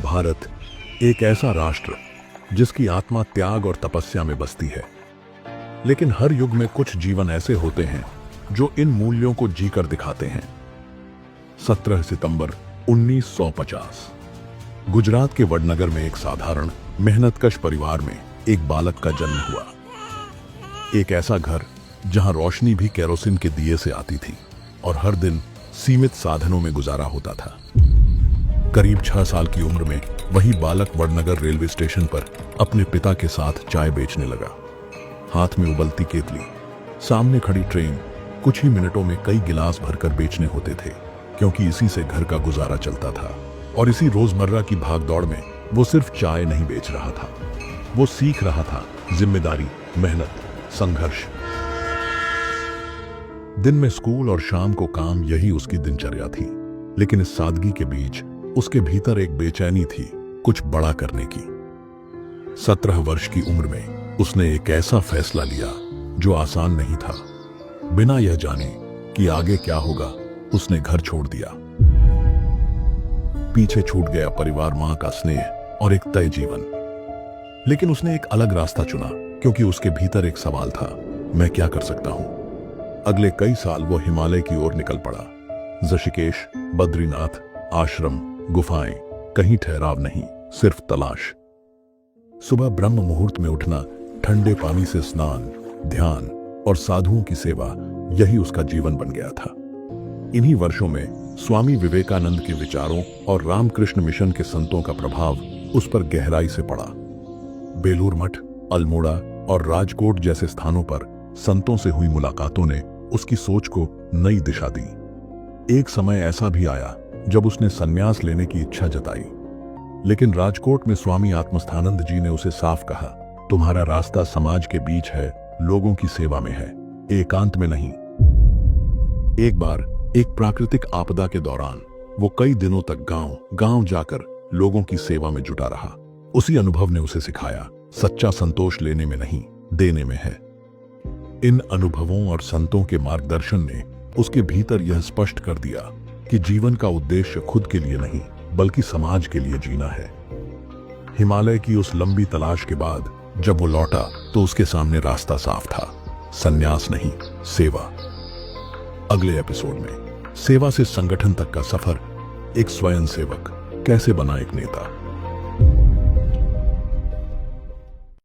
भारत एक ऐसा राष्ट्र जिसकी आत्मा त्याग और तपस्या में बसती है। लेकिन हर युग में कुछ जीवन ऐसे होते हैं जो इन मूल्यों को जीकर दिखाते हैं। 17 सितंबर 1950 गुजरात के वडनगर में एक साधारण मेहनतकश परिवार में एक बालक का जन्म हुआ। एक ऐसा घर जहां रोशनी भी केरोसिन के दिए से आती थी और हर दिन सीमित साधनों में गुजारा होता था। करीब 6 साल की उम्र में वही बालक वडनगर रेलवे स्टेशन पर अपने पिता के साथ चाय बेचने लगा। हाथ में उबलती केतली, सामने खड़ी ट्रेन, कुछ ही मिनटों में कई गिलास भरकर बेचने होते थे, क्योंकि इसी से घर का गुजारा चलता था। और इसी रोजमर्रा की भागदौड़ में वो सिर्फ चाय नहीं बेच रहा था, वो सीख रहा था जिम्मेदारी, मेहनत, संघर्ष। दिन में स्कूल और शाम को काम, यही उसकी दिनचर्या थी। लेकिन इस सादगी के बीच उसके भीतर एक बेचैनी थी, कुछ बड़ा करने की। 17 वर्ष की उम्र में उसने एक ऐसा फैसला लिया जो आसान नहीं था। बिना यह जाने कि आगे क्या होगा, उसने घर छोड़ दिया। पीछे छूट गया परिवार, मां का स्नेह और एक तय जीवन। लेकिन उसने एक अलग रास्ता चुना, क्योंकि उसके भीतर एक सवाल था, मैं क्या कर सकता हूं? अगले कई साल वो हिमालय की ओर निकल पड़ा। ऋषिकेश, बद्रीनाथ, आश्रम, गुफाएं, कहीं ठहराव नहीं, सिर्फ तलाश। सुबह ब्रह्म मुहूर्त में उठना, ठंडे पानी से स्नान, ध्यान और साधुओं की सेवा, यही उसका जीवन बन गया था। इन्हीं वर्षों में स्वामी विवेकानंद के विचारों और रामकृष्ण मिशन के संतों का प्रभाव उस पर गहराई से पड़ा। बेलूर मठ, अल्मोड़ा और राजकोट जैसे स्थानों पर संतों से हुई मुलाकातों ने उसकी सोच को नई दिशा दी। एक समय ऐसा भी आया जब उसने संन्यास लेने की इच्छा जताई, लेकिन राजकोट में स्वामी आत्मस्थानंद जी ने उसे साफ कहा, तुम्हारा रास्ता समाज के बीच है, लोगों की सेवा में है, एकांत में नहीं। एक बार एक प्राकृतिक आपदा के दौरान वो कई दिनों तक गांव जाकर लोगों की सेवा में जुटा रहा। उसी अनुभव ने उसे सिखाया, सच्चा संतोष लेने में नहीं, देने में है। इन अनुभवों और संतों के मार्गदर्शन ने उसके भीतर यह स्पष्ट कर दिया कि जीवन का उद्देश्य खुद के लिए नहीं, बल्कि समाज के लिए जीना है। हिमालय की उस लंबी तलाश के बाद जब वो लौटा तो उसके सामने रास्ता साफ था, संन्यास नहीं, सेवा। अगले एपिसोड में सेवा से संगठन तक का सफर, एक स्वयंसेवक कैसे बना एक नेता।